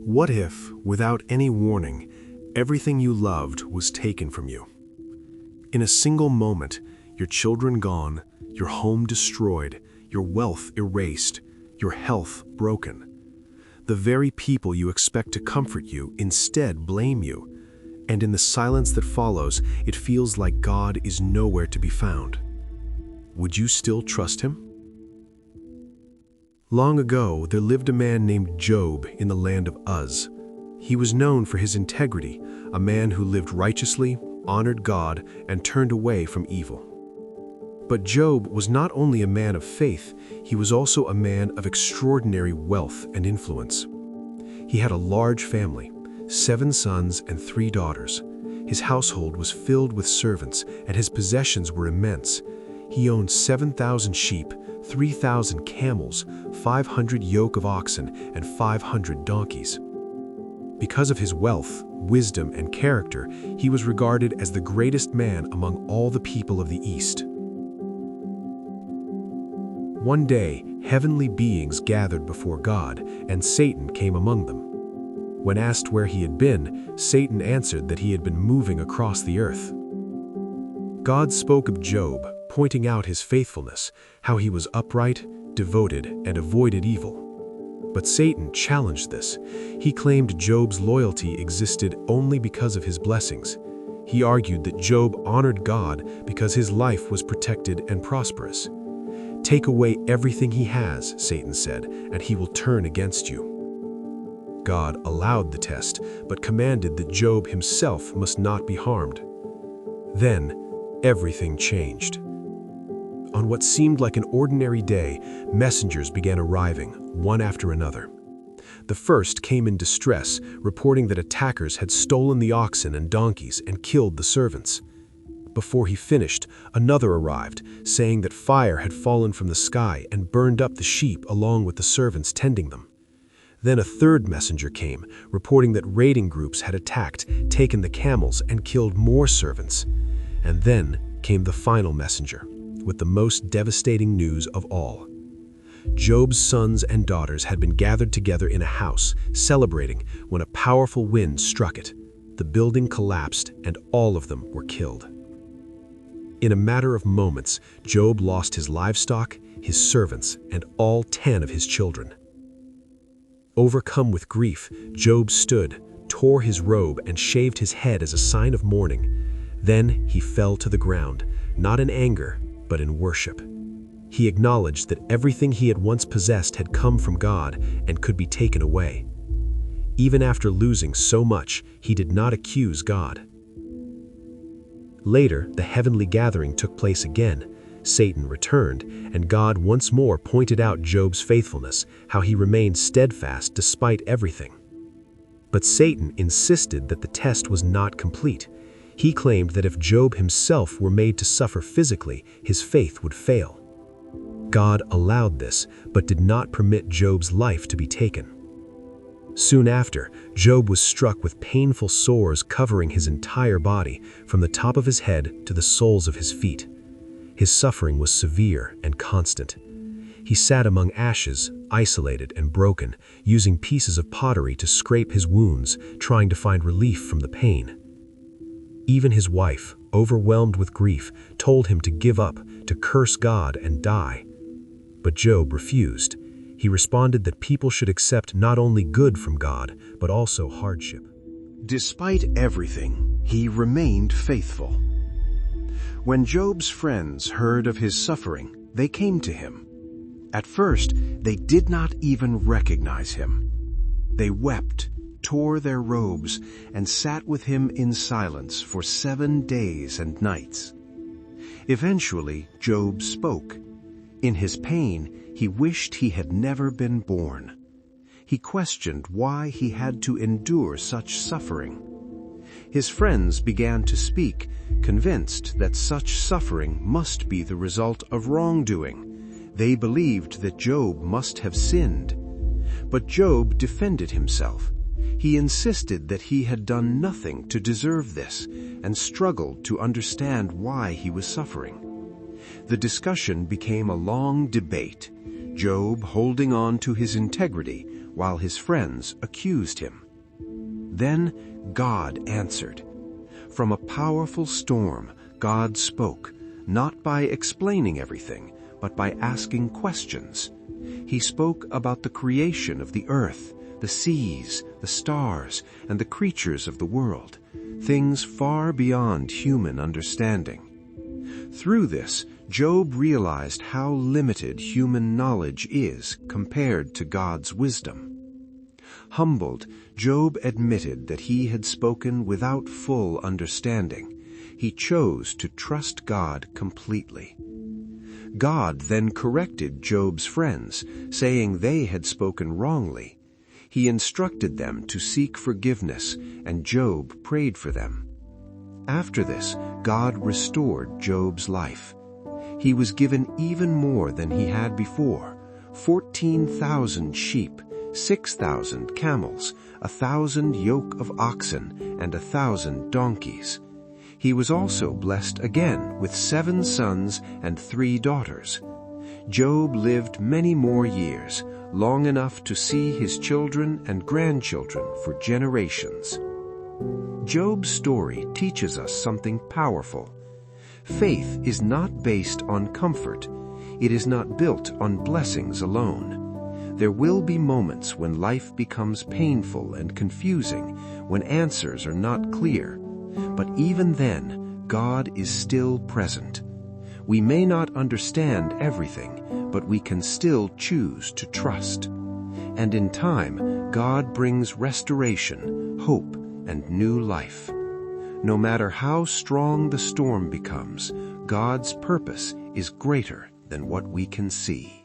What if, without any warning, everything you loved was taken from you? In a single moment, your children gone, your home destroyed, your wealth erased, your health broken. The very people you expect to comfort you instead blame you, and in the silence that follows, it feels like God is nowhere to be found. Would you still trust him? Long ago, there lived a man named Job in the land of Uz. He was known for his integrity, a man who lived righteously, honored God, and turned away from evil. But Job was not only a man of faith, he was also a man of extraordinary wealth and influence. He had a large family, 7 sons and 3 daughters. His household was filled with servants, and his possessions were immense. He owned 7,000 sheep, 3,000 camels, 500 yoke of oxen, and 500 donkeys. Because of his wealth, wisdom, and character, he was regarded as the greatest man among all the people of the East. One day, heavenly beings gathered before God, and Satan came among them. When asked where he had been, Satan answered that he had been moving across the earth. God spoke of Job, pointing out his faithfulness, how he was upright, devoted, and avoided evil. But Satan challenged this. He claimed Job's loyalty existed only because of his blessings. He argued that Job honored God because his life was protected and prosperous. "Take away everything he has," Satan said, "and he will turn against you." God allowed the test, but commanded that Job himself must not be harmed. Then, everything changed. On what seemed like an ordinary day, messengers began arriving, one after another. The first came in distress, reporting that attackers had stolen the oxen and donkeys and killed the servants. Before he finished, another arrived, saying that fire had fallen from the sky and burned up the sheep along with the servants tending them. Then a third messenger came, reporting that raiding groups had attacked, taken the camels, and killed more servants. And then came the final messenger, with the most devastating news of all. Job's sons and daughters had been gathered together in a house, celebrating, when a powerful wind struck it. The building collapsed, and all of them were killed. In a matter of moments, Job lost his livestock, his servants, and all 10 of his children. Overcome with grief, Job stood, tore his robe, and shaved his head as a sign of mourning. Then he fell to the ground, not in anger, but in worship. He acknowledged that everything he had once possessed had come from God and could be taken away. Even after losing so much, he did not accuse God. Later, the heavenly gathering took place again. Satan returned, and God once more pointed out Job's faithfulness, how he remained steadfast despite everything. But Satan insisted that the test was not complete. He claimed that if Job himself were made to suffer physically, his faith would fail. God allowed this, but did not permit Job's life to be taken. Soon after, Job was struck with painful sores covering his entire body, from the top of his head to the soles of his feet. His suffering was severe and constant. He sat among ashes, isolated and broken, using pieces of pottery to scrape his wounds, trying to find relief from the pain. Even his wife, overwhelmed with grief, told him to give up, to curse God and die. But Job refused. He responded that people should accept not only good from God, but also hardship. Despite everything, he remained faithful. When Job's friends heard of his suffering, they came to him. At first, they did not even recognize him. They wept, tore their robes, and sat with him in silence for 7 days and nights. Eventually, Job spoke. In his pain, he wished he had never been born. He questioned why he had to endure such suffering. His friends began to speak, convinced that such suffering must be the result of wrongdoing. They believed that Job must have sinned. But Job defended himself. He insisted that he had done nothing to deserve this, and struggled to understand why he was suffering. The discussion became a long debate, Job holding on to his integrity, while his friends accused him. Then God answered. From a powerful storm, God spoke, not by explaining everything, but by asking questions. He spoke about the creation of the earth, the seas, the stars, and the creatures of the world, things far beyond human understanding. Through this, Job realized how limited human knowledge is compared to God's wisdom. Humbled, Job admitted that he had spoken without full understanding. He chose to trust God completely. God then corrected Job's friends, saying they had spoken wrongly. He instructed them to seek forgiveness, and Job prayed for them. After this, God restored Job's life. He was given even more than he had before: 14,000 sheep, 6,000 camels, 1,000 yoke of oxen, and 1,000 donkeys. He was also blessed again with 7 sons and 3 daughters. Job lived many more years, long enough to see his children and grandchildren for generations. Job's story teaches us something powerful. Faith is not based on comfort. It is not built on blessings alone. There will be moments when life becomes painful and confusing, when answers are not clear. But even then, God is still present. We may not understand everything, but we can still choose to trust. And in time, God brings restoration, hope, and new life. No matter how strong the storm becomes, God's purpose is greater than what we can see.